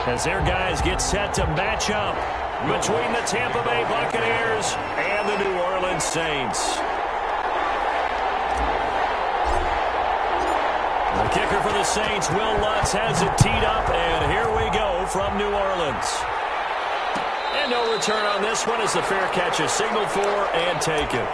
as their guys get set to match up between the Tampa Bay Buccaneers and the New Orleans Saints. The kicker for the Saints, Will Lutz, has it teed up, and here we go from New Orleans. And no return on this one as the fair catch is signaled for and taken.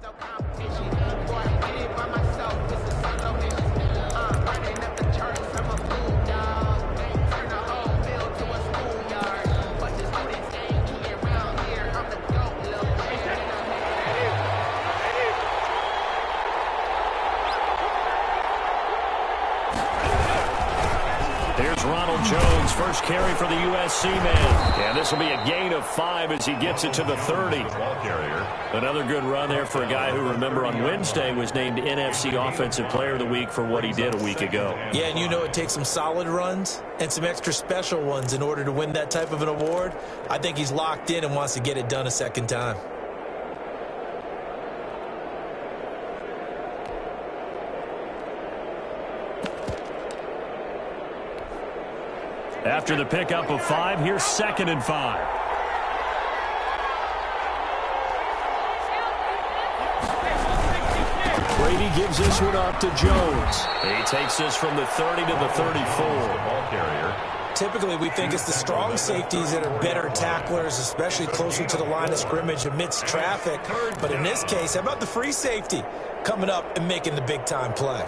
No competition. Boy, I did it by myself. It's a solo mission. Running up the charts from a blue dog. Turn the whole field to a schoolyard. But the students ain't eating around here. I'm the GOAT, little man. Here's Ronald Jones, first carry for the USC man. And this will be a gain of 5 as he gets it to the 30. Another good run there for a guy who, remember, on Wednesday was named NFC Offensive Player of the Week for what he did a week ago. Yeah, and you know it takes some solid runs and some extra special ones in order to win that type of an award. I think he's locked in and wants to get it done a second time. After the pickup of 5, here's 2nd and 5. Brady gives this one up to Jones. He takes this from the 30 to the 34. Ball carrier. Typically, we think it's the strong safeties that are better tacklers, especially closer to the line of scrimmage amidst traffic. But in this case, how about the free safety coming up and making the big-time play?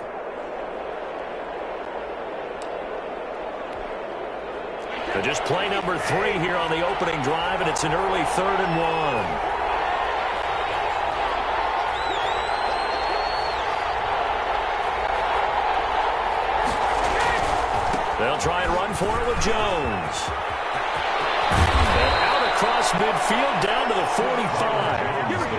So just play number 3 here on the opening drive, and it's an early 3rd and 1. They'll try and run for it with Jones. And out across midfield down to the 45.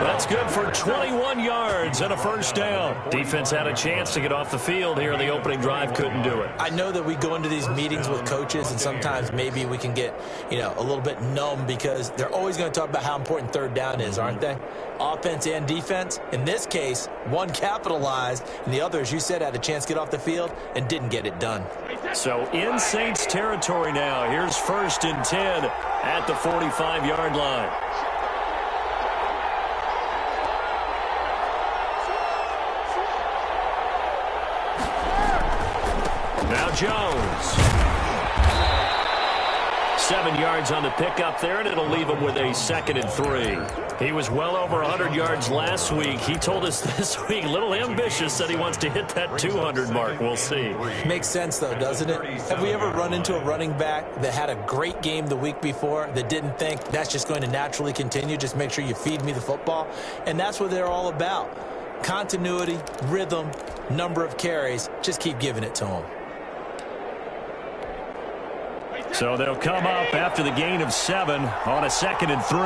That's good for 21 yards and a first down. Defense had a chance to get off the field here in the opening drive, couldn't do it. I know that we go into these meetings with coaches, and sometimes maybe we can get, a little bit numb because they're always going to talk about how important 3rd down is, aren't they? Offense and defense. In this case, one capitalized, and the other, as you said, had a chance to get off the field and didn't get it done. So in Saints territory now. Here's 1st and 10 at the 45-yard line. Now Jones. 7 yards on the pickup there, and it'll leave him with a 2nd and 3. He was well over 100 yards last week. He told us this week, a little ambitious, that he wants to hit that 200 mark. We'll see. Makes sense, though, doesn't it? Have we ever run into a running back that had a great game the week before that didn't think that's just going to naturally continue? Just make sure you feed me the football. And that's what they're all about. Continuity, rhythm, number of carries. Just keep giving it to them. So they'll come up after the gain of 7 on a 2nd and 3.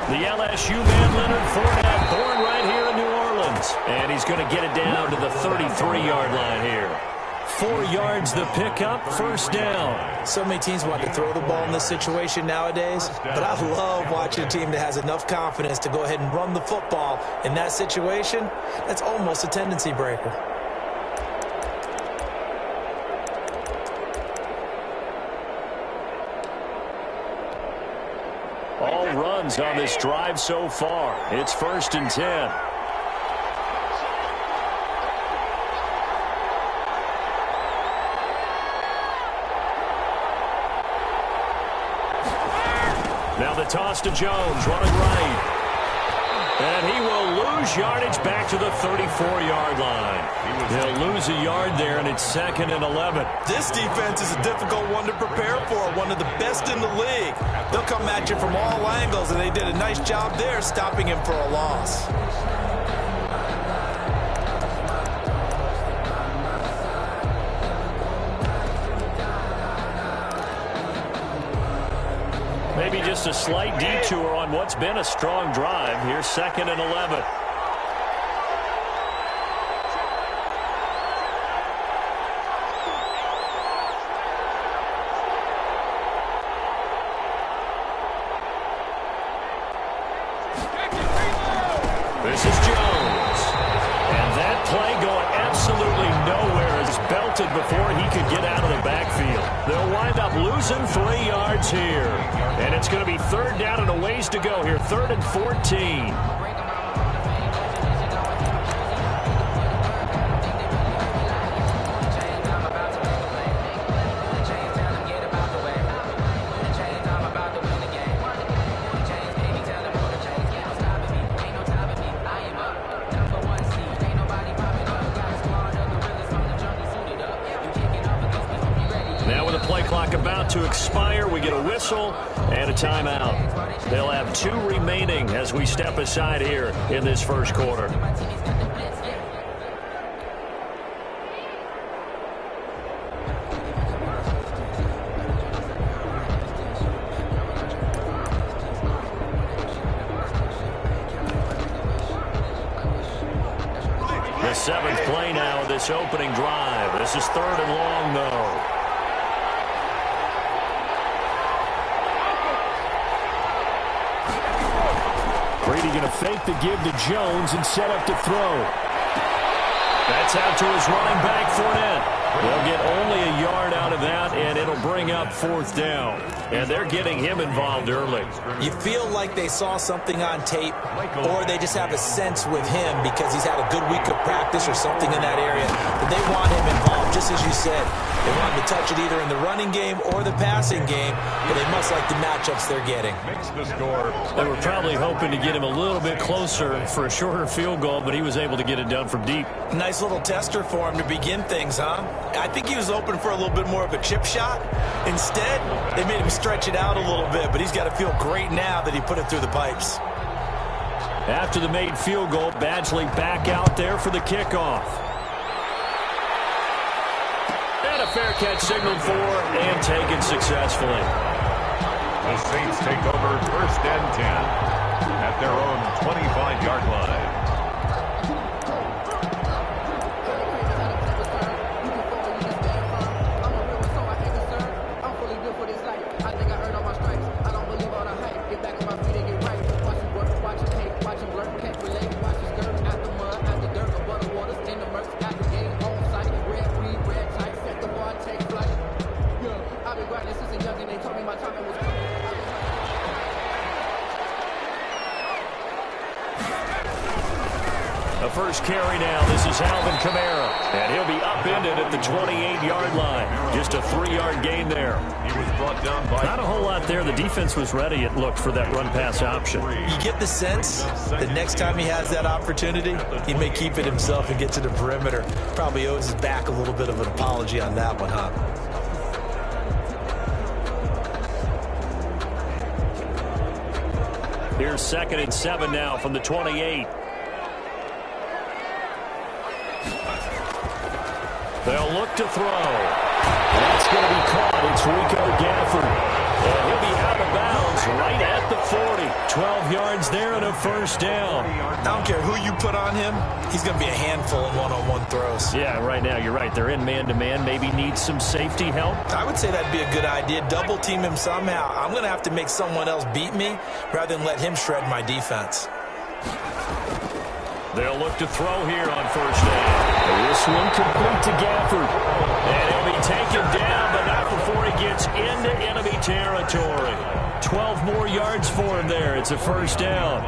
The LSU man, Leonard Fournette, born right here in New Orleans. And he's going to get it down to the 33-yard line here. 4 yards the pickup, first down. So many teams want to throw the ball in this situation nowadays, but I love watching a team that has enough confidence to go ahead and run the football in that situation. That's almost a tendency breaker. All runs on this drive so far. It's 1st and 10. Now the toss to Jones, running right. And he will lose yardage back to the 34-yard line. He'll lose a yard there, and it's 2nd and 11. This defense is a difficult one to prepare for, one of the best in the league. They'll come at you from all angles, and they did a nice job there stopping him for a loss. Maybe just a slight detour on what's been a strong drive. Here's 2nd and 11. This is Jones. And that play going absolutely nowhere as belted before he could get out of the backfield. They'll wind up losing 3 yards here. And it's going to be 3rd down and a ways to go here. 3rd and 14. About to expire, we get a whistle and a timeout. They'll have 2 remaining as we step aside here in this first quarter. The 7th play now of this opening drive. This is 3rd and long, though. Brady going to fake the give to Jones and set up to throw. That's out to his running back, Fournette. They'll get only a yard out of that, and it'll bring up 4th down. And they're getting him involved early. You feel like they saw something on tape, or they just have a sense with him because he's had a good week of practice or something in that area that they want him involved, just as you said. They want him to touch it either in the running game or the passing game, but they must like the matchups they're getting. They were probably hoping to get him a little bit closer for a shorter field goal, but he was able to get it done from deep. Nice little tester for him to begin things, huh? I think he was open for a little bit more of a chip shot. Instead, they made him stretch it out a little bit, but he's got to feel great now that he put it through the pipes. After the made field goal, Badgley back out there for the kickoff. And a fair catch signaled for and taken successfully. The Saints take over 1st and 10 at their own 25-yard line. First carry now. This is Alvin Kamara. And he'll be upended at the 28-yard line. Just a 3-yard gain there. He was brought down by... Not a whole lot there. The defense was ready, it looked, for that run-pass option. You get the sense that next time he has that opportunity, he may keep it himself and get to the perimeter. Probably owes his back a little bit of an apology on that one, huh? Here's 2nd and 7 now from the 28. They'll look to throw. That's going to be caught. It's Rico Gafford. And he'll be out of bounds right at the 40. 12 yards there and a 1st down. I don't care who you put on him. He's going to be a handful in one-on-one throws. Yeah, right now you're right. They're in man-to-man. Maybe need some safety help. I would say that'd be a good idea. Double team him somehow. I'm going to have to make someone else beat me rather than let him shred my defense. They'll look to throw here on 1st down. This one complete to Gafford. And he'll be taken down, but not before he gets into enemy territory. 12 more yards for him there. It's a 1st down.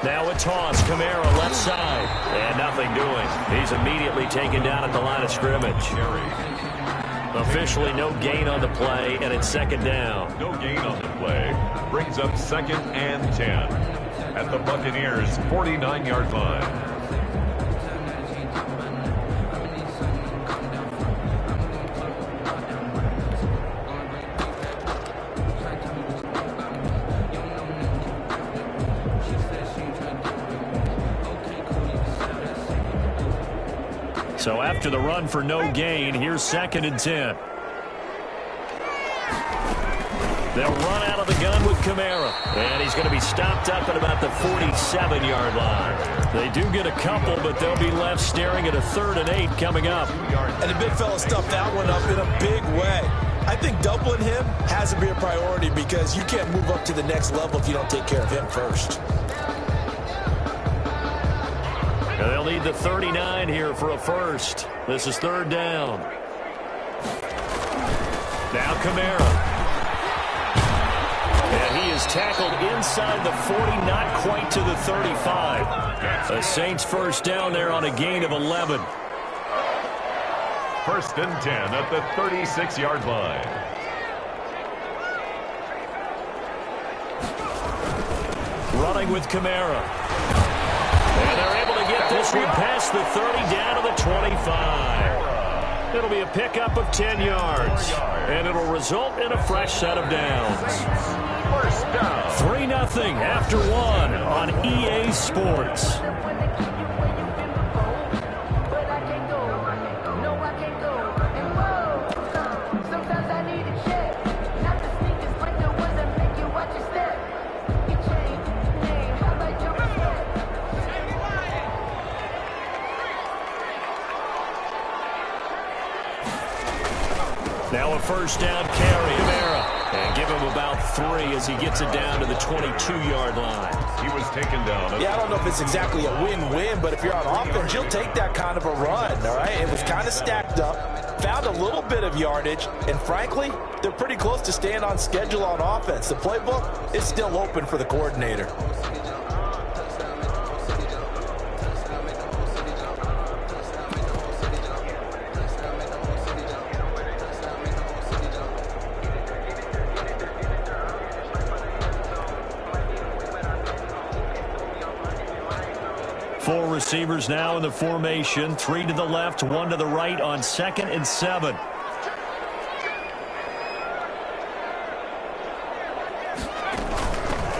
Now a toss. Kamara left side. And nothing doing. He's immediately taken down at the line of scrimmage. Officially no gain on the play, and it's second down. No gain on the play. Brings up 2nd and 10 at the Buccaneers' 49-yard line. So after the run for no gain, here's 2nd and 10. They'll run out of the gun with Kamara. And he's going to be stopped up at about the 47-yard line. They do get a couple, but they'll be left staring at a 3rd and 8 coming up. And the big fella stuffed that one up in a big way. I think doubling him has to be a priority because you can't move up to the next level if you don't take care of him first. And they'll need the 39 here for a first. This is 3rd down. Now Kamara. And he is tackled inside the 40, not quite to the 35. The Saints first down there on a gain of 11. 1st and 10 at the 36-yard line. Running with Kamara. And they're able to get this one past the 30 down to the 25. It'll be a pickup of 10 yards. And it'll result in a fresh set of downs. 3-0 after 1 on EA Sports. Now a first down carry, Kamara. And give him about 3 as he gets it down to the 22-yard line. He was taken down. Yeah, I don't know if it's exactly a win-win, but if you're on offense, you'll take that kind of a run, all right? It was kind of stacked up, found a little bit of yardage, and frankly, they're pretty close to staying on schedule on offense. The playbook is still open for the coordinator. Four receivers now in the formation. 3 to the left, 1 to the right on 2nd and 7.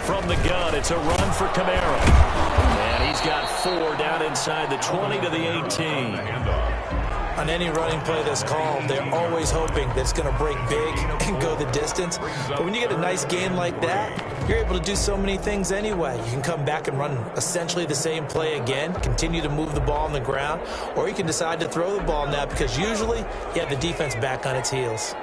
From the gun, it's a run for Kamara. And he's got 4 down inside the 20 to the 18. On any running play that's called, they're always hoping that it's going to break big and go the distance. But when you get a nice gain like that, you're able to do so many things anyway. You can come back and run essentially the same play again, continue to move the ball on the ground, or you can decide to throw the ball now because usually you have the defense back on its heels.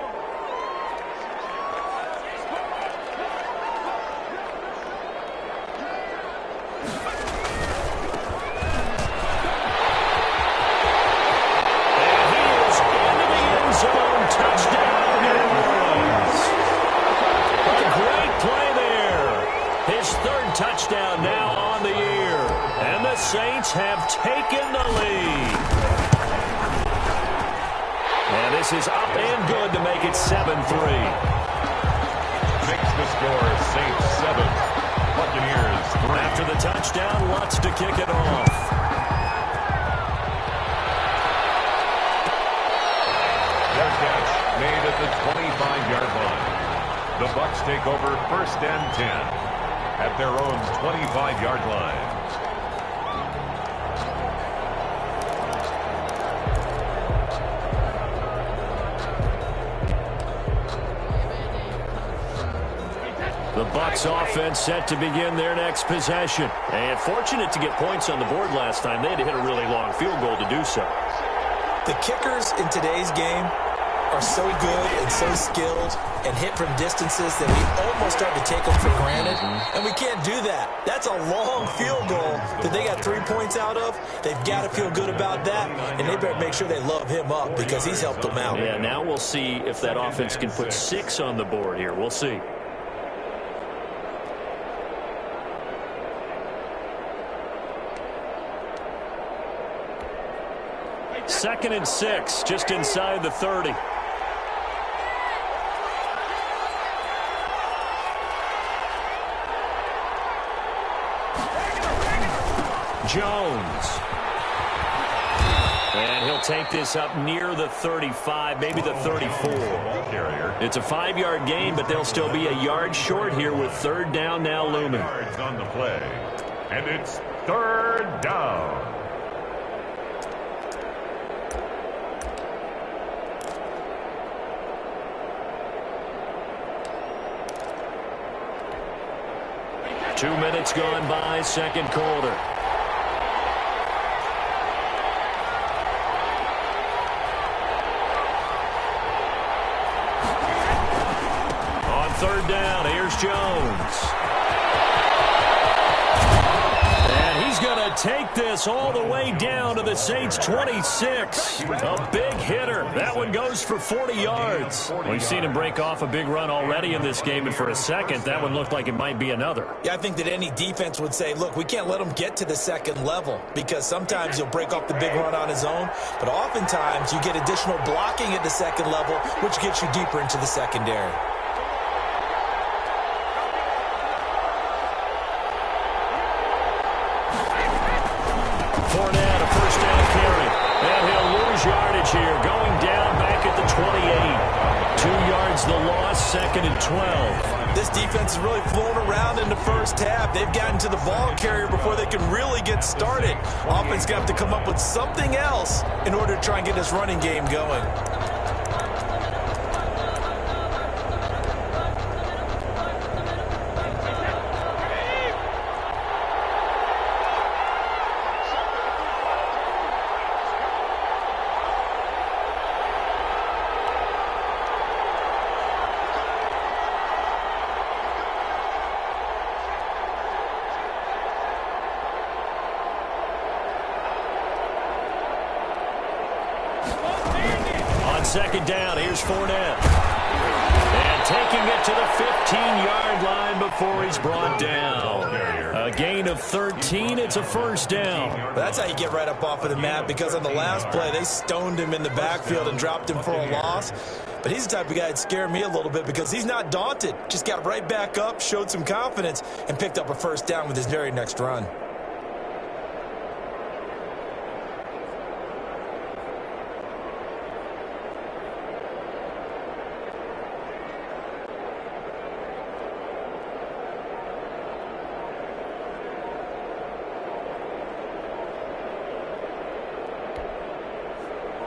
Touchdown now on the year. And the Saints have taken the lead. And this is up and good to make it 7-3. Makes the score Saints 7. Buccaneers 3. After the touchdown, wants to kick it off. Their catch made at the 25-yard line. The Bucs take over 1st and 10. At their own 25-yard line. The Bucs offense set to begin their next possession. And fortunate to get points on the board last time. They had to hit a really long field goal to do so. The kickers in today's game are so good and so skilled and hit from distances that we almost start to take them for granted. And we can't do that. That's a long field goal that they got 3 points out of. They've got to feel good about that, and they better make sure they love him up because he's helped them out. Yeah, now we'll see if that offense can put 6 on the board here. We'll see. Second and 6, just inside the 30. Jones. And he'll take this up near the 35, maybe the 34. It's a 5-yard gain, but they'll still be a yard short here with third down now looming. Yards on the play. And it's third down. Two minutes gone by, second quarter. On third down, here's Jones. And he's going to take this all the way down to the Saints' 26. A big hitter. That one goes for 40 yards. We've seen him break off a big run already in this game, and for a second, that one looked like it might be another. Yeah, I think that any defense would say, look, we can't let him get to the second level because sometimes he'll break off the big run on his own, but oftentimes you get additional blocking at the second level, which gets you deeper into the secondary. Fournette, a first down carry. And he'll lose yardage here, going down back at the 28. 2 yards the loss, second and 12. This defense is really flown around in the first half. They've gotten to the ball carrier before they can really get started. Offense got to come up with something else in order to try and get this running game going. Second down, here's Fournette. And taking it to the 15-yard line before he's brought down. A gain of 13, it's a first down. That's how you get right up off of the mat, because on the last play, they stoned him in the backfield and dropped him for a loss. But he's the type of guy that scared me a little bit because he's not daunted. Just got right back up, showed some confidence, and picked up a first down with his very next run.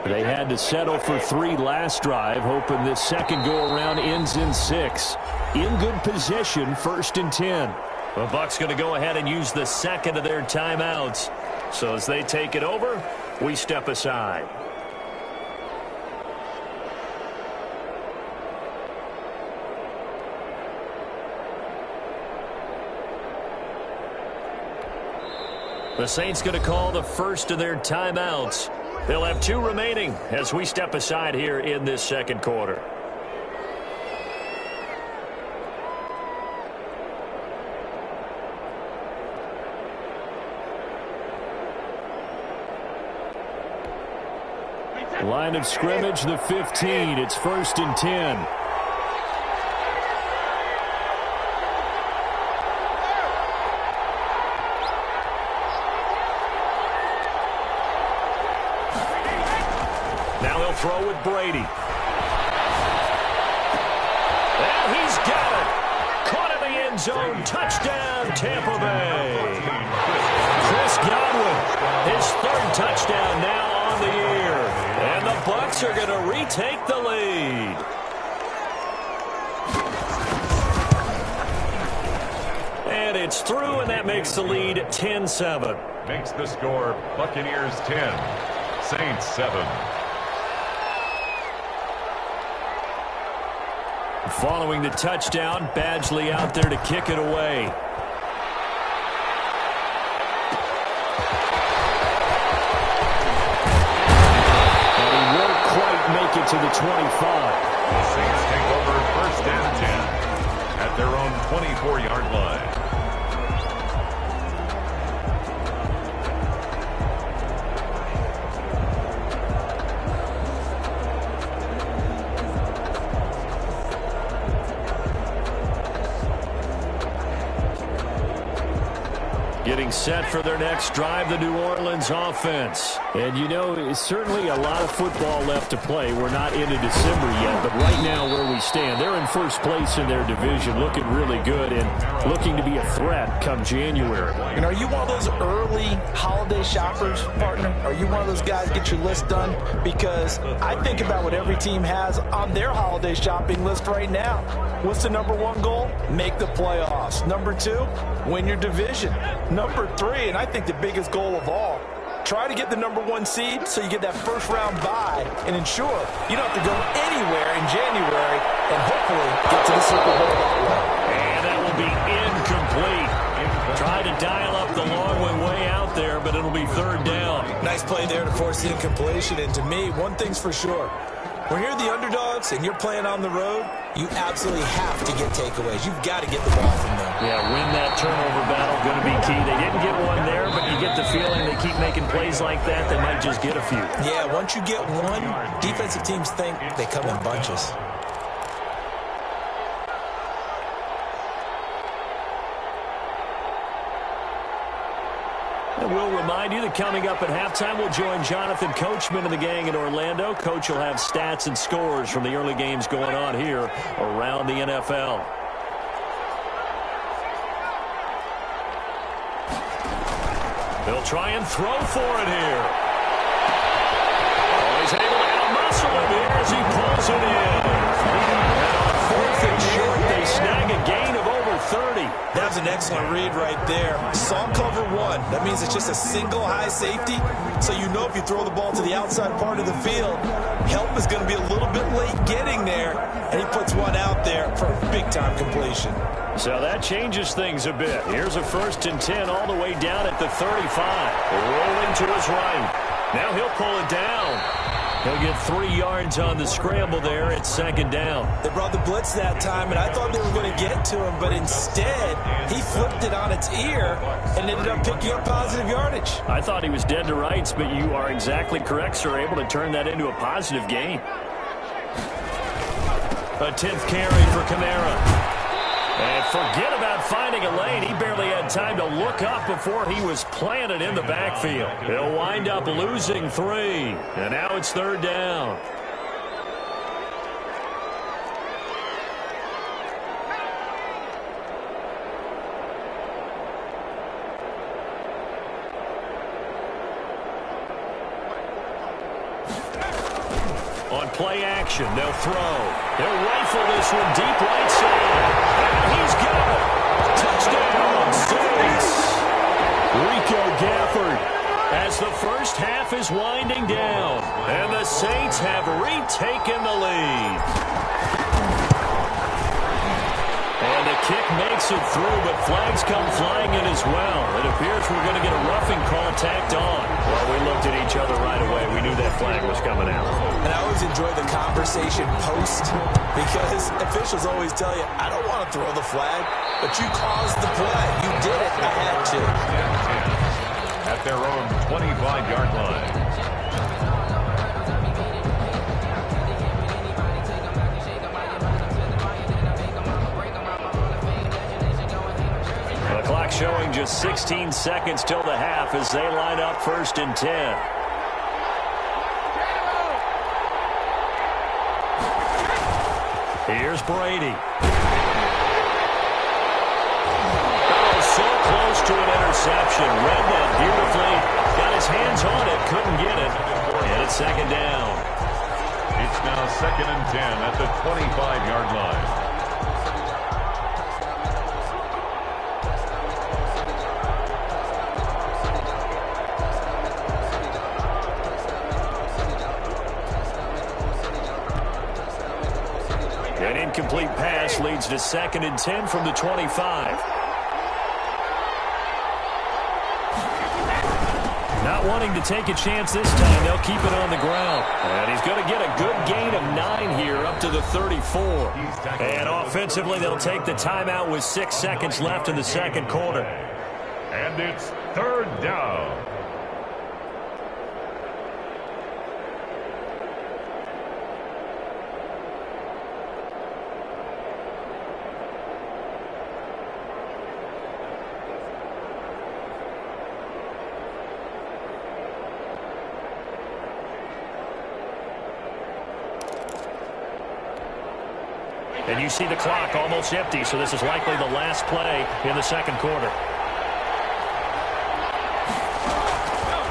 They had to settle for 3 last drive, hoping this second go-around ends in 6. In good position, first and 10. The Bucs going to go ahead and use the second of their timeouts. So as they take it over, we step aside. The Saints going to call the first of their timeouts. They'll have 2 remaining as we step aside here in this second quarter. Line of scrimmage, the 15. It's first and 10. Throw with Brady. And he's got it. Caught in the end zone. Touchdown, Tampa Bay. Chris Godwin, his 3rd touchdown now on the year. And the Bucs are going to retake the lead. And it's through, and that makes the lead 10-7. Makes the score Buccaneers 10, Saints 7. Following the touchdown, Badgley out there to kick it away. And he won't quite make it to the 25. The Saints take over first and 10 at their own 24-yard line. getting set for their next drive, the New Orleans offense. And, you know, certainly a lot of football left to play. We're not into December yet, but right now where we stand, they're in first place in their division, looking really good and looking to be a threat come January. And are you one of those early holiday shoppers, partner? Are you one of those guys get your list done? Because I think about what every team has on their holiday shopping list right now. What's the number one goal? Make the playoffs. Number two, win your division. Number three, and I think the biggest goal of all, try to get the number one seed so you get that first round bye and ensure you don't have to go anywhere in January and hopefully get to the Super Bowl that way. And that will be incomplete. Try to dial up the long way out there, but it'll be third down. Nice play there to force the incompletion. And to me, one thing's for sure. When you're the underdogs and you're playing on the road, you absolutely have to get takeaways. You've got to get the ball from them. Yeah, win that turnover battle, going to be key. They didn't get one there, but you get the feeling they keep making plays like that, they might just get a few. Yeah, once you get one, defensive teams think they come in bunches. And we'll remind you that coming up at halftime, we'll join Jonathan Coachman and the gang in Orlando. Coach will have stats and scores from the early games going on here around the NFL. They'll try and throw for it here. Oh, he's able to out-muscle him here as he pulls it in. And on fourth and short, they snag a gain of over 30. That was an excellent read right there. Saw cover one. That means it's just a single high safety. So you know if you throw the ball to the outside part of the field, help is going to be a little bit late getting there. And he puts one out there for a big-time completion. So that changes things a bit. Here's a 1st and 10 all the way down at the 35. Rolling to his right. Now he'll pull it down. He'll get 3 yards on the scramble there at 2nd down. They brought the blitz that time, and I thought they were going to get to him, but instead he flipped it on its ear and ended up picking up positive yardage. I thought he was dead to rights, but you are exactly correct, sir. Able to turn that into a positive gain. A 10th carry for Kamara. And forget about finding a lane. He barely had time to look up before he was planted in the backfield. He'll wind up losing 3. And now it's 3rd down. On play action, they'll throw. They'll rifle this one deep right side. And he's got it. Touchdown, Saints. Rico Gafford as the first half is winding down. And the Saints have retaken the lead. And the kick makes it through, but flags come flying in as well. It appears we're going to get a roughing call tacked on. Well, we looked at each other right away. We knew that flag was coming out. And I always enjoy the conversation post because officials always tell you, I don't want to throw the flag, but you caused the play. You did it. I had to. At their own 25-yard line. The clock showing just 16 seconds till the half as they line up 1st and 10. Here's Brady. Oh, so close to an interception. Read that beautifully. Got his hands on it. Couldn't get it. And it's 2nd down. It's now 2nd and 10 at the 25-yard line. An incomplete pass leads to 2nd and 10 from the 25. Not wanting to take a chance this time, they'll keep it on the ground. And he's going to get a good gain of 9 here up to the 34. And offensively, they'll take the timeout with 6 seconds left in the 2nd quarter. And it's 3rd down. And you see the clock almost empty, so this is likely the last play in the second quarter.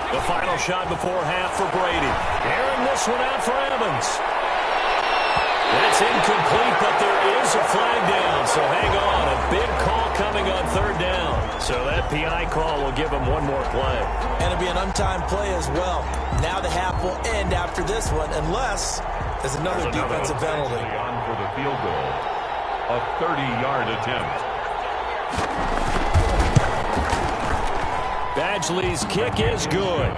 The final shot before half for Brady. Airing this one out for Evans. That's incomplete, but there is a flag down, so hang on. A big call coming on third down. So that PI call will give him one more play. And it'll be an untimed play as well. Now the half will end after this one, unless there's another defensive penalty. On for the field goal. A 30-yard attempt. Badgley's kick is good.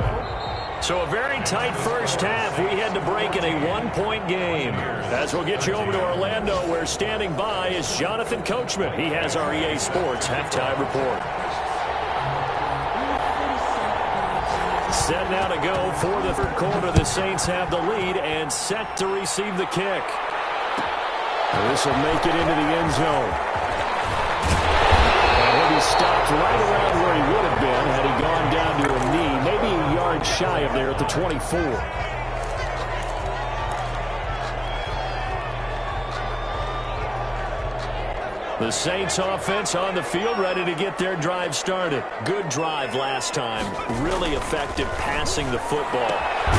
So a very tight first half. We had to break in a one-point game. As we'll get you over to Orlando, where standing by is Jonathan Coachman. He has our EA Sports halftime report. Set now to go for the third quarter. The Saints have the lead and set to receive the kick. This will make it into the end zone. And he stopped right around where he would have been had he gone down to a knee, maybe a yard shy of there at the 24. The Saints offense on the field, ready to get their drive started. Good drive last time. Really effective passing the football.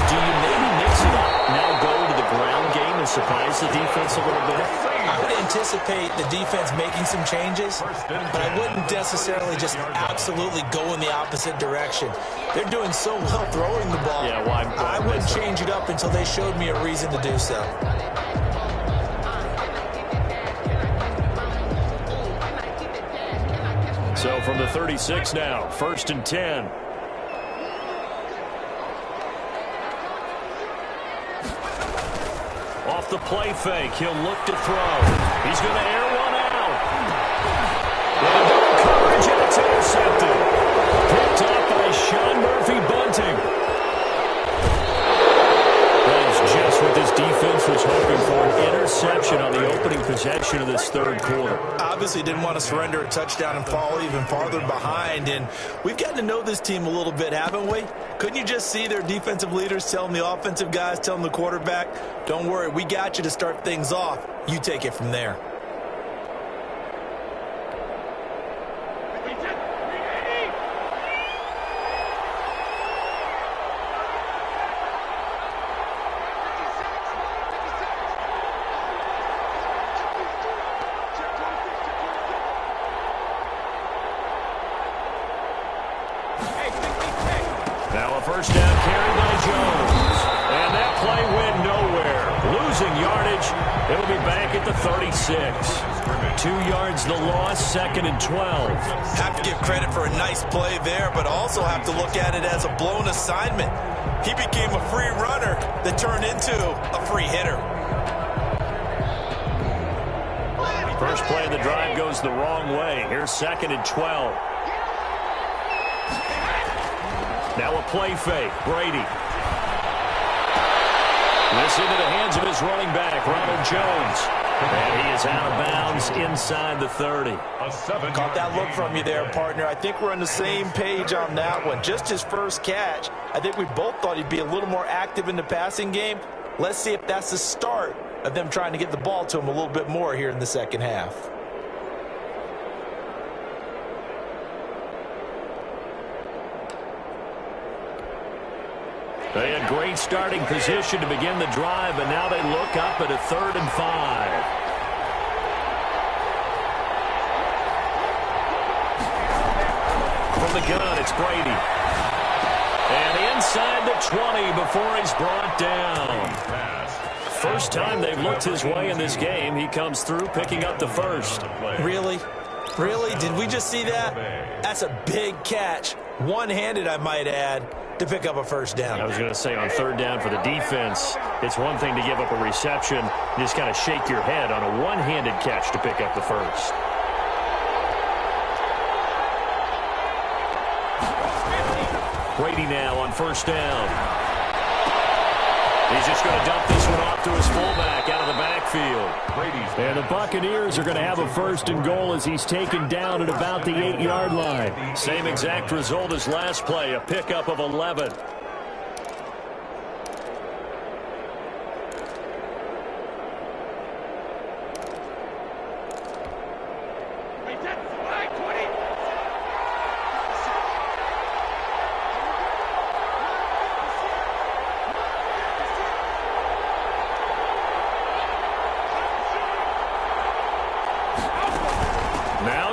Do you maybe mix it up? Now go to the ground game and surprise the defense a little bit? I would anticipate the defense making some changes, but I wouldn't necessarily just absolutely go in the opposite direction. They're doing so well throwing the ball. Yeah, why I wouldn't change it up until they showed me a reason to do so. So from the 36 now, 1st and 10. Off the play fake, he'll look to throw. He's going to air one out. And double coverage, and it's intercepted. Picked off by Sean Murphy-Bunting. That is just what this defense was hoping for. An interception on the opening possession of this third quarter. Obviously didn't want to surrender a touchdown and fall even farther behind. And we've gotten to know this team a little bit, haven't we? Couldn't you just see their defensive leaders telling the offensive guys, telling the quarterback, don't worry, we got you to start things off. You take it from there. First down carry by Jones. And that play went nowhere. Losing yardage. It'll be back at the 36. 2 yards the loss, 2nd and 12. Have to give credit for a nice play there, but also have to look at it as a blown assignment. He became a free runner that turned into a free hitter. First play of the drive goes the wrong way. Here's 2nd and 12. Now a play fake. Brady. This into the hands of his running back, Ronald Jones. And he is out of bounds inside the 30. Caught that look from you there, partner. I think we're on the same page on that one. Just his first catch. I think we both thought he'd be a little more active in the passing game. Let's see if that's the start of them trying to get the ball to him a little bit more here in the second half. They had great starting position to begin the drive, and now they look up at a 3rd and 5. From the gun, it's Brady. And inside the 20 before he's brought down. First time they've looked his way in this game. He comes through picking up the first. Really? Really? Did we just see that? That's a big catch. One-handed, I might add, to pick up a first down. I was going to say, on 3rd down for the defense, it's one thing to give up a reception. You just kind of shake your head on a one-handed catch to pick up the first. Brady now on 1st down. He's just going to dump this one off to his fullback out of the backfield. And the Buccaneers are going to have a 1st and goal as he's taken down at about the 8-yard line. Same exact result as last play, a pickup of 11.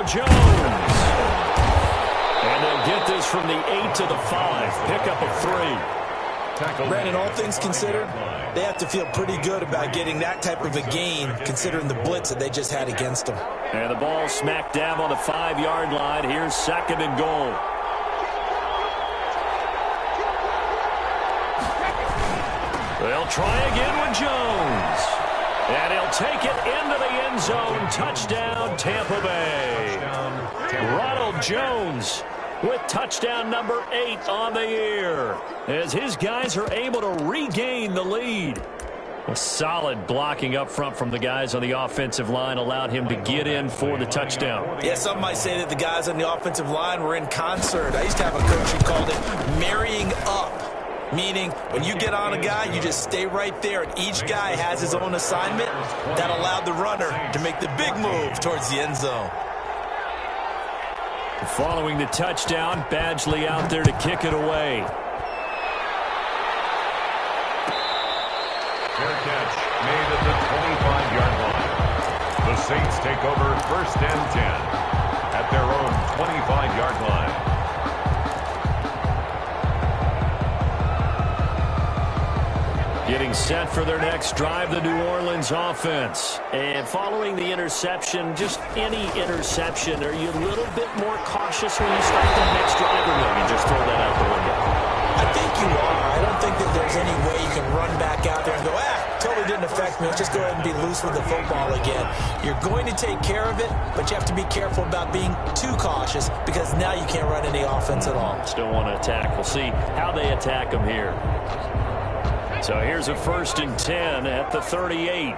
Jones. And they'll get this from the 8 to the 5. Pickup of 3. Brandon, all things considered, they have to feel pretty good about getting that type of a gain, considering the blitz that they just had against them. And the ball smack dab on the 5-yard line. Here's 2nd and goal. They'll try again with Jones. And he'll take it into the end zone. Touchdown, Tampa Bay. Ronald Jones with touchdown number 8 on the year, as his guys are able to regain the lead. A solid blocking up front from the guys on the offensive line allowed him to get in for the touchdown. Yeah, some might say that the guys on the offensive line were in concert. I used to have a coach who called it marrying up. Meaning, when you get on a guy, you just stay right there, and each guy has his own assignment. That allowed the runner to make the big move towards the end zone. Following the touchdown, Badgley out there to kick it away. Fair catch made at the 25-yard line. The Saints take over 1st and 10 at their own 25-yard line. Getting set for their next drive, the New Orleans offense. And following the interception, just any interception, are you a little bit more cautious when you start that next drive, or no? You just throw that out the window? I think you are. I don't think that there's any way you can run back out there and go, totally didn't affect me. Let's just go ahead and be loose with the football again. You're going to take care of it, but you have to be careful about being too cautious, because now you can't run any offense at all. Still want to attack. We'll see how they attack them here. So here's a 1st and 10 at the 38.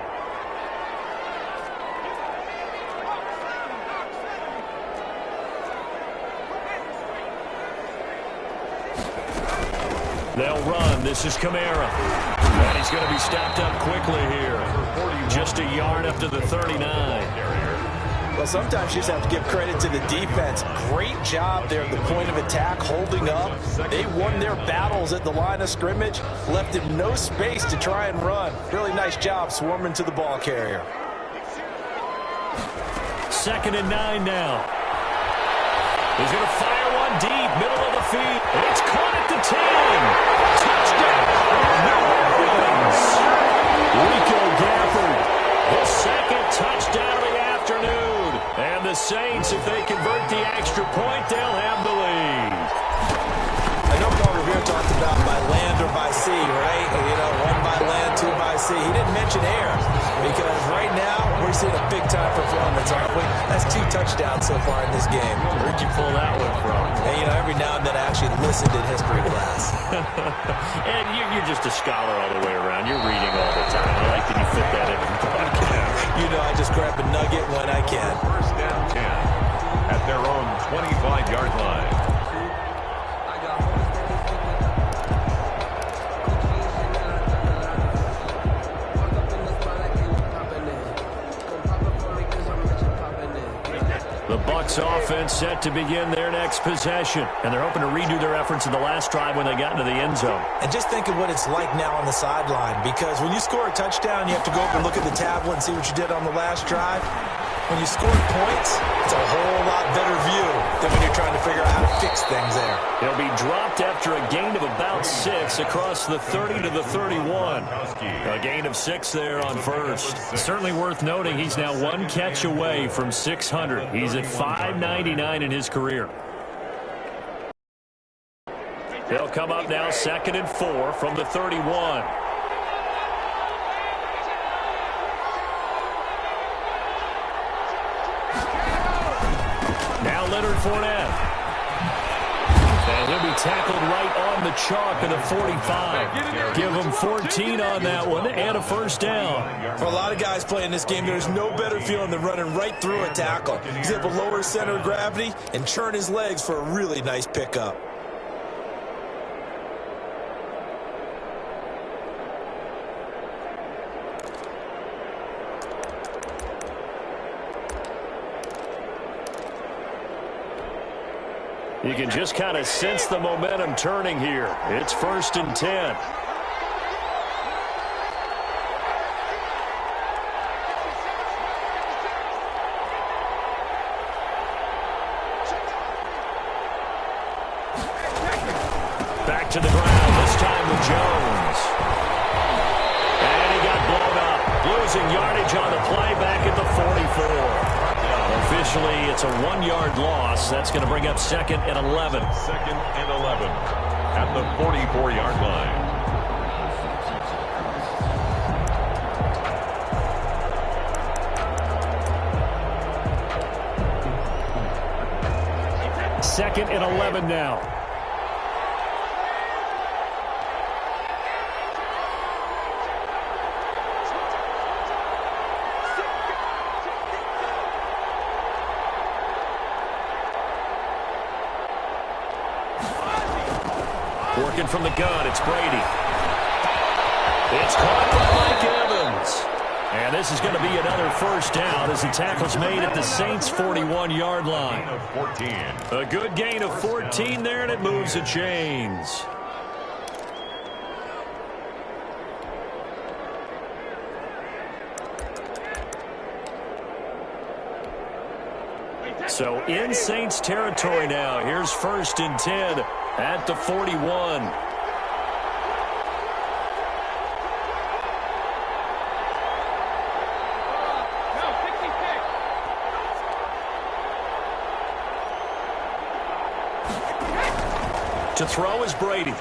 They'll run. This is Kamara. And he's going to be stopped up quickly here. Just a yard up to the 39. Well, sometimes you just have to give credit to the defense. Great job there at the point of attack, holding up. They won their battles at the line of scrimmage, left him no space to try and run. Really nice job swarming to the ball carrier. 2nd and 9 now. He's going to fire one deep, middle of the field. It's caught at the 10. Touchdown, New Orleans. Rico Gafford, the 2nd touchdown of the afternoon. And the Saints, if they convert the extra point, they'll have the lead. I know Paul Revere talked about by land or by sea, right? You know, 1 by land, 2 by sea. He didn't mention air, because right now we're seeing a big-time performance, aren't we? That's 2 touchdowns so far in this game. Where'd you pull that one from? And, you know, every now and then I actually listened in history class. And you're just a scholar all the way around. You're reading all the time. I like that you fit that in the broadcast. You know, I just grab a nugget when I can. 1st and 10 at their own 25-yard line. The Bucs offense set to begin their next possession. And they're hoping to redo their efforts in the last drive when they got into the end zone. And just think of what it's like now on the sideline, because when you score a touchdown, you have to go up and look at the tablet and see what you did on the last drive. When you score points, it's a whole lot better view than when you're trying to figure out how to fix things there. He'll be dropped after a gain of about 6 across the 30 to the 31. A gain of 6 there on first. Certainly worth noting he's now 1 catch away from 600. He's at 599 in his career. They'll come up now 2nd and 4 from the 31. Now Leonard Fournette. And he'll be tackled right on the chalk of the 45. Give him 14 on that one and a 1st down. For a lot of guys playing this game, there's no better feeling than running right through a tackle. He's able to lower his center of gravity and churn his legs for a really nice pickup. You can just kind of sense the momentum turning here. It's 1st and 10. to the ground, this time with Jones. And he got blown up. Losing yardage on the play back at the 44. Officially, it's a 1-yard loss. That's going to bring up 2nd and 11. 2nd and 11 at the 44-yard line. Second and 11 now. Working from the gun, it's Brady. It's caught by Mike Evans. And this is going to be another first down as the tackle's made at the Saints' 41-yard line. Gain of 14. A good gain of 14 there, and it moves the chains. So in Saints territory now. Here's 1st and 10 at the 41. To throw is Brady. And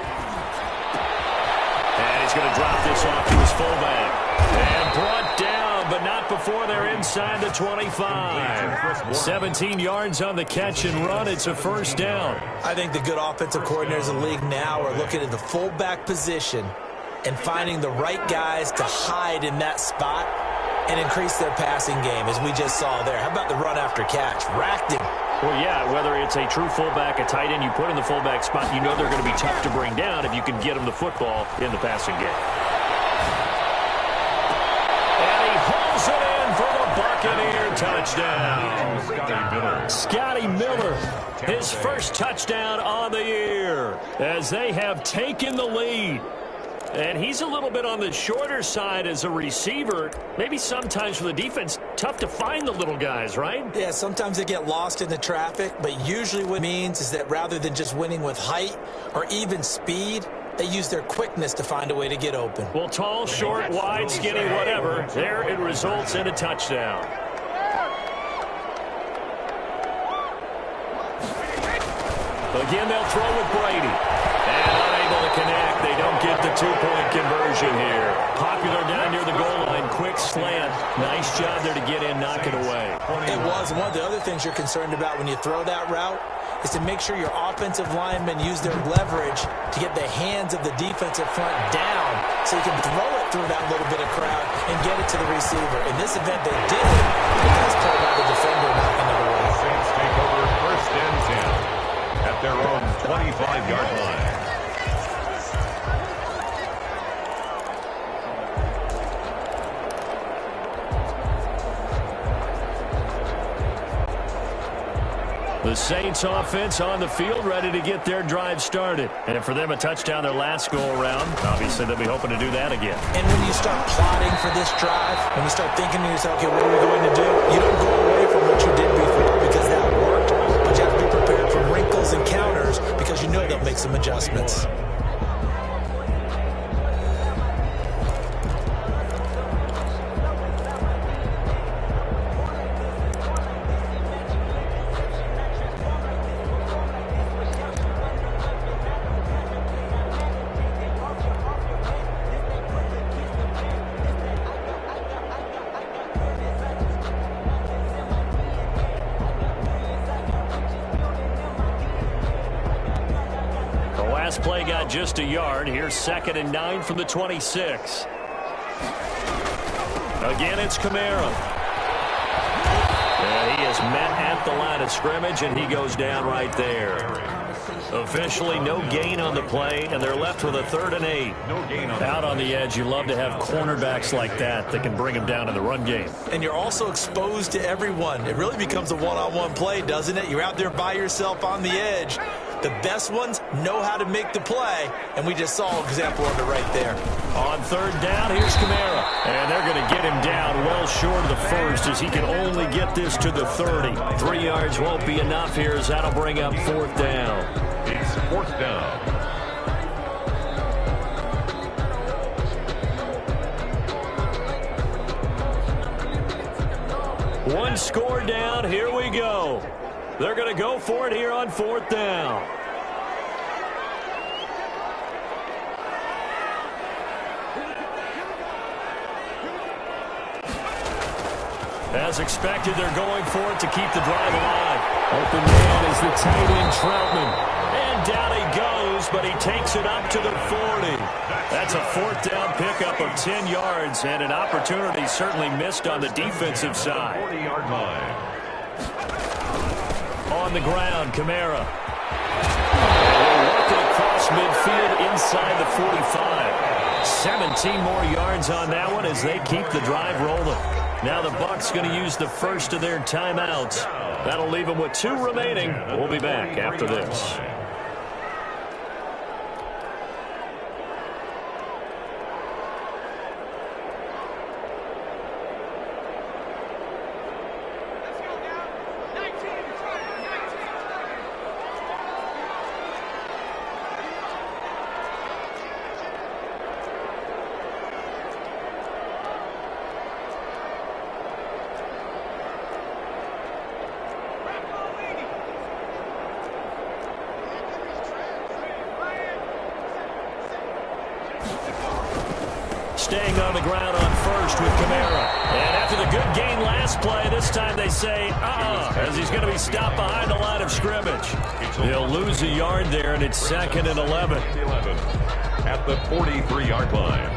he's going to drop this off to his fullback. And brought down, but not before they're inside the 25. 17 yards on the catch and run. It's a first down. I think the good offensive coordinators in the league now are looking at the fullback position and finding the right guys to hide in that spot and increase their passing game, as we just saw there. How about the run after catch? Racked him. Well, yeah, whether it's a true fullback, a tight end you put in the fullback spot, you know they're going to be tough to bring down if you can get them the football in the passing game. And he pulls it in for the Buccaneer touchdown. Scotty Miller, his first touchdown on the year, as they have taken the lead. And he's a little bit on the shorter side as a receiver. Maybe sometimes for the defense, tough to find the little guys, right? Yeah, sometimes they get lost in the traffic, but usually what it means is that rather than just winning with height or even speed, they use their quickness to find a way to get open. Well, tall, short, wide, skinny, whatever, there it results in a touchdown. Again, they'll throw with Brady. And unable to connect. They don't get the two-point conversion here. Popular down near the goal line. Quick slant. Nice job there to get in, knock it away. It was. One of the other things you're concerned about when you throw that route is to make sure your offensive linemen use their leverage to get the hands of the defensive front down so you can throw it through that little bit of crowd and get it to the receiver. In this event, they did it. The nice play by the defender knocking it away. Saints take over 1st and 10 at their own 25-yard line. The Saints offense on the field, ready to get their drive started. And for them, a touchdown their last go-around. Obviously, they'll be hoping to do that again. And when you start plotting for this drive, when you start thinking to yourself, okay, what are we going to do? You don't go away from what you did before because that worked, but you have to be prepared for wrinkles and counters because you know they'll make some adjustments. Play got just a yard. Here's 2nd and 9 from the 26. Again, it's Kamara. And he is met at the line of scrimmage, and he goes down right there. Officially, no gain on the play, and they're left with a 3rd and 8. No gain on Out on the edge, you love to have cornerbacks like that that can bring them down in the run game. And you're also exposed to everyone. It really becomes a one-on-one play, doesn't it? You're out there by yourself on the edge. The best ones know how to make the play, and we just saw an example of it right there. On 3rd down, here's Kamara. And they're going to get him down well short of the first as he can only get this to the 30. 3 yards won't be enough here as that'll bring up 4th down. It's 4th down. score down. Here we go. They're going to go for it here on 4th down. As expected, they're going for it to keep the drive alive. Open man is the tight end, Troutman. And down he goes, but he takes it up to the 40. That's a 4th down pickup of 10 yards, and an opportunity certainly missed on the defensive side. 40-yard line. On the ground, Kamara. Working across midfield inside the 45. 17 more yards on that one as they keep the drive rolling. Now the Bucs going to use the first of their timeouts. That'll leave them with 2 remaining. We'll be back after this. Staying on the ground on first with Kamara. And after the good gain last play, this time they say, as he's going to be stopped behind the line of scrimmage. He'll lose a yard there, and it's 2nd and 11. At the 43-yard line.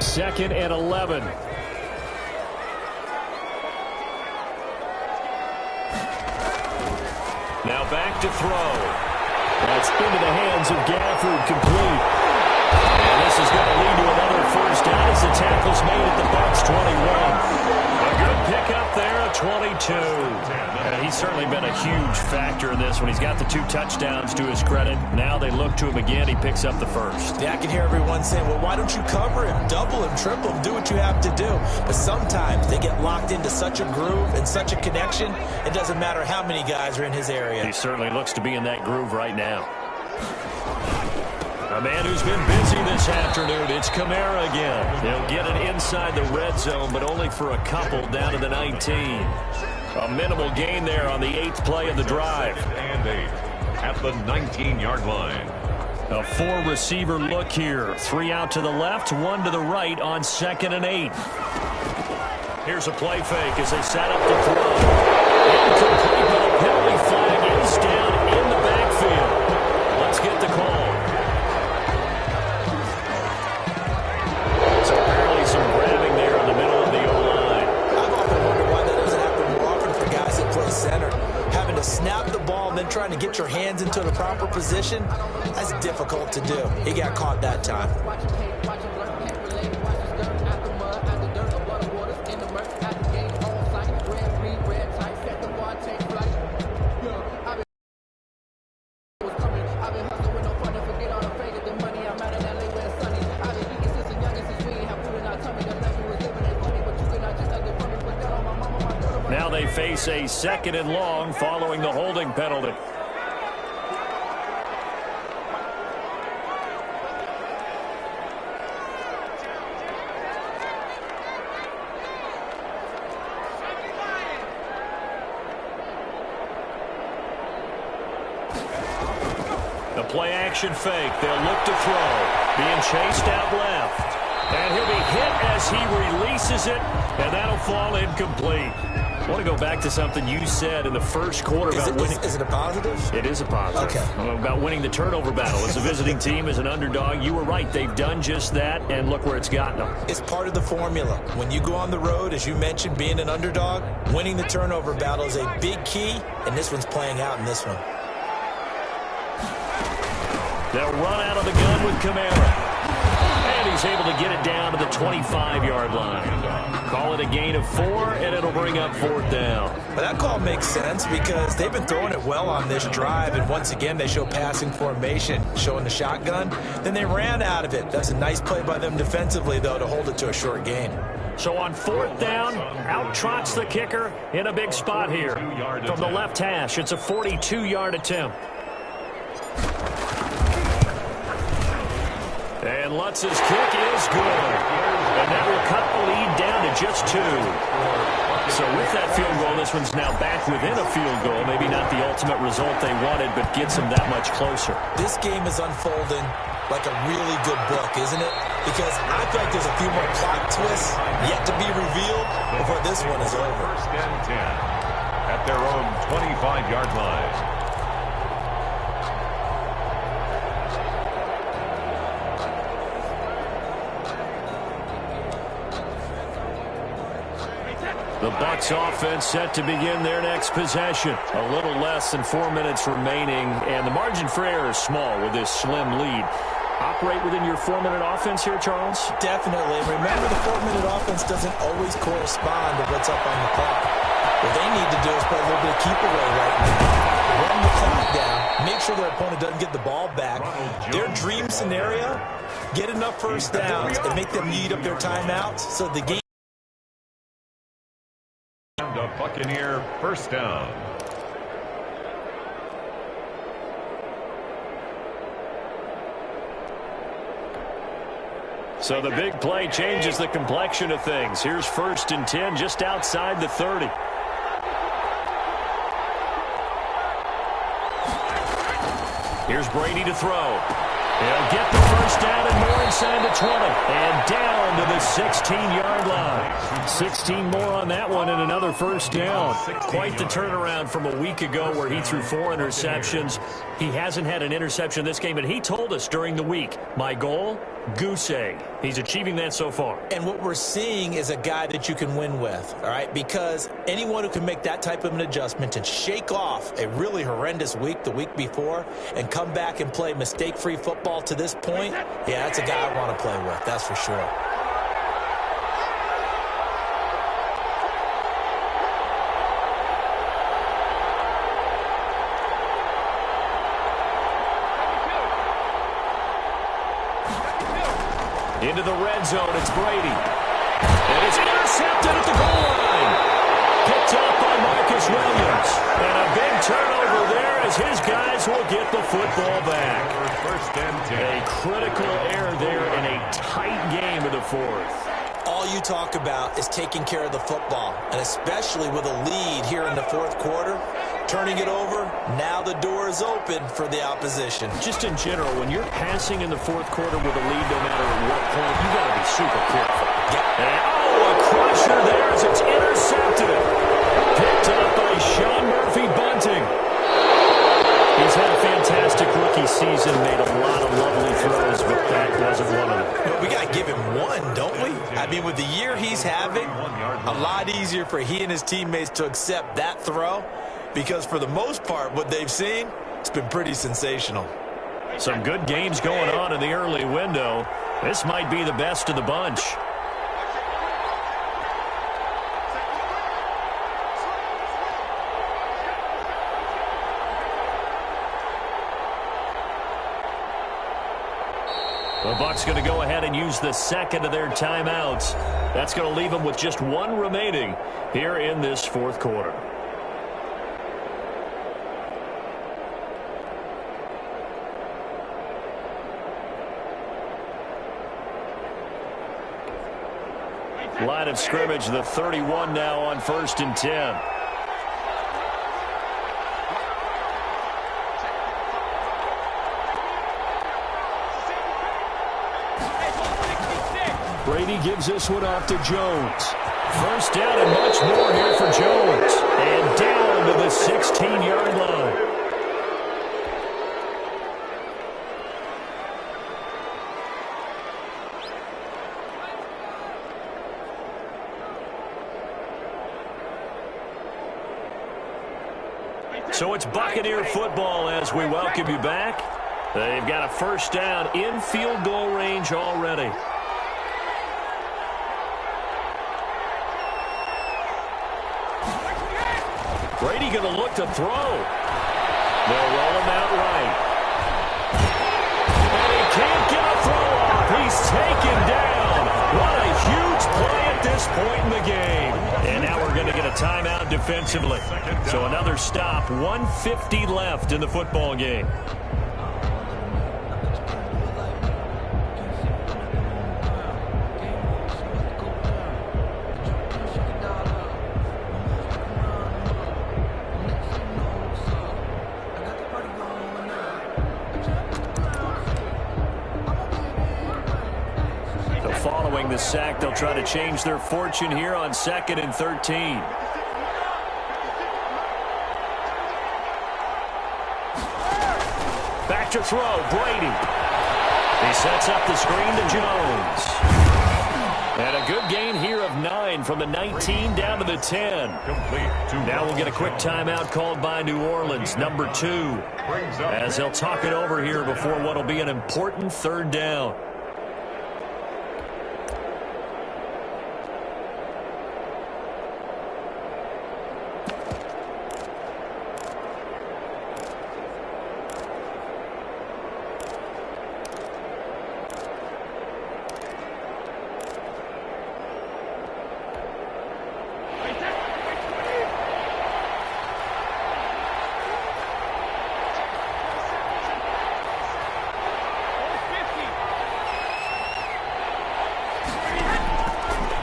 Second and 11. Now back to throw. That's into the hands of Gafford, complete. And this is going to lead to another first down as the tackle's made at the Bucs 21. A good pickup there at 22. And he's certainly been a huge factor in this one. He's got the 2 touchdowns to his credit. Now they look to him again. He picks up the first. Yeah, I can hear everyone saying, well, why don't you cover him, double him, triple him, do what you have to do. But sometimes they get locked into such a groove and such a connection, it doesn't matter how many guys are in his area. He certainly looks to be in that groove right now. A man who's been busy this afternoon, it's Kamara again. He'll get it inside the red zone, but only for a couple down to the 19. A minimal gain there on the 8th play of the drive. And 8 at the 19-yard line. A 4-receiver look here. 3 out to the left, 1 to the right on 2nd and 8. Here's a play fake as they set up the throw. Incomplete, but a penalty flag is down in the backfield. Let's get the call. So apparently some grabbing there in the middle of the O-line. I've often wondered why that doesn't happen more often for guys that play center. Having to snap the ball and then trying to get your hands into the proper position, that's difficult to do. He got caught that time. Now they face a 2nd and long following the holding penalty. The play action fake. They'll look to throw. Being chased out left. And he'll be hit as he releases it, and that'll fall incomplete. I want to go back to something you said in the first quarter about winning. Is it a positive? It is a positive. Okay. About winning the turnover battle. As a visiting team, as an underdog, you were right. They've done just that, and look where it's gotten them. It's part of the formula. When you go on the road, as you mentioned, being an underdog, winning the turnover battle is a big key, and this one's playing out in this one. They'll run out of the gun with Kamara. And he's able to get it down to the 25-yard line. Call it a gain of 4, and it'll bring up 4th down. But that call makes sense because they've been throwing it well on this drive, and once again they show passing formation, showing the shotgun. Then they ran out of it. That's a nice play by them defensively, though, to hold it to a short gain. So on 4th down, out trots the kicker in a big spot here. From the left hash, it's a 42-yard attempt. And Lutz's kick is good. And that will cut the lead down to just 2. So with that field goal, this one's now back within a field goal. Maybe not the ultimate result they wanted, but gets them that much closer. This game is unfolding like a really good book, isn't it? Because I feel like there's a few more plot twists yet to be revealed before this one is over. First and 10 at their own 25-yard line. The Bucs offense set to begin their next possession. A little less than 4 minutes remaining, and the margin for error is small with this slim lead. Operate within your 4-minute offense here, Charles? Definitely. Remember, the 4-minute offense doesn't always correspond to what's up on the clock. What they need to do is play a little bit of keep away right now. Run the clock down. Make sure their opponent doesn't get the ball back. Their dream scenario, get enough first downs and make them eat up their timeouts so the game. A Buccaneer first down. So the big play changes the complexion of things. Here's 1st and 10 just outside the 30. Here's Brady to throw. He'll get the first down and more inside the 20. And down to the 16-yard line. 16 more on that one and another first down. Quite the turnaround from a week ago where he threw 4 interceptions. He hasn't had an interception this game, and he told us during the week, my goal, goose egg. He's achieving that so far. And what we're seeing is a guy that you can win with, all right? Because anyone who can make that type of an adjustment and shake off a really horrendous week the week before and come back and play mistake-free football to this point, yeah, that's a guy I want to play with, that's for sure. Into the red zone, it's Brady. And it's intercepted at the goal line. Picked up by Marcus Williams. And a big turnover there as his guys will get the football back. First and 10. A critical error there in a tight game of the 4th. All you talk about is taking care of the football, and especially with a lead here in the 4th quarter, turning it over, now the door is open for the opposition. Just in general, when you're passing in the 4th quarter with a lead, no matter at what point, you got to be super careful. Yeah. And, a crusher there as it's intercepted. Picked up by Sean Murphy Bunting. He's had a fantastic rookie season, made a lot of lovely throws, but that wasn't one of them. But we got to give him one, don't we? I mean, with the year he's having, a lot easier for he and his teammates to accept that throw, because for the most part, what they've seen, it's been pretty sensational. Some good games going on in the early window. This might be the best of the bunch. The Bucs going to go ahead and use the second of their timeouts. That's going to leave them with just 1 remaining here in this 4th quarter. Line of scrimmage, the 31 now on 1st and 10. Brady gives this one off to Jones. First down and much more here for Jones. And down to the 16-yard line. So it's Buccaneer football as we welcome you back. They've got a first down in field goal range already. Brady going to look to throw. They'll roll him out right. And he can't get a throw off. He's taken down. What a huge play at this point in the game. And now we're going to get a timeout defensively. So another stop, 1:50 left in the football game. getting the sack. They'll try to change their fortune here on 2nd and 13. Back to throw, Brady. He sets up the screen to Jones. And a good gain here of 9 from the 19 down to the 10. Now we'll get a quick timeout called by New Orleans, number 2, as they'll talk it over here before what will be an important 3rd down.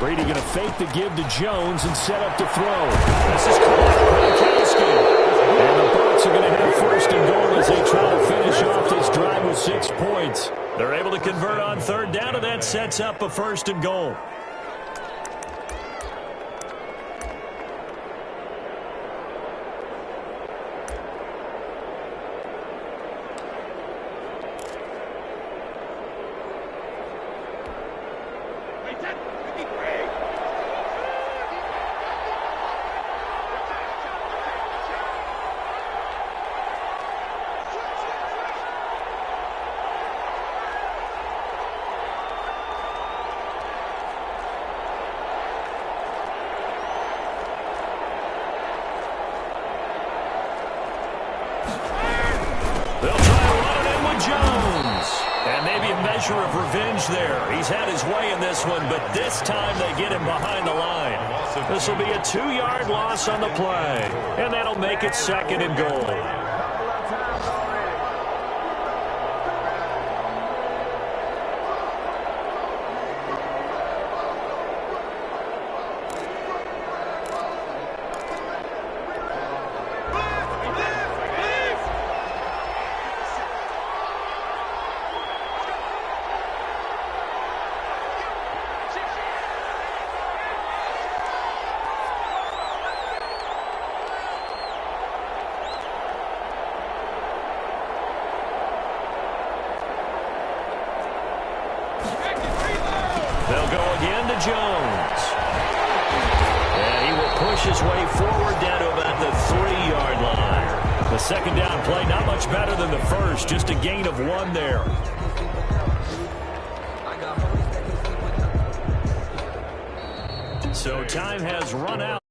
Brady going to fake the give to Jones and set up to throw. This is Gronkowski. And the Bucs are going to have 1st and goal as they try to finish off this drive with 6 points. They're able to convert on 3rd down, and that sets up a 1st and goal. Of revenge there. He's had his way in this one, but this time they get him behind the line. This will be a 2-yard loss on the play, and that'll make it 2nd and goal. They'll go again to Jones. And he will push his way forward down to about the 3-yard line. The 2nd down play, not much better than the first, just a gain of 1 there. So time has run out.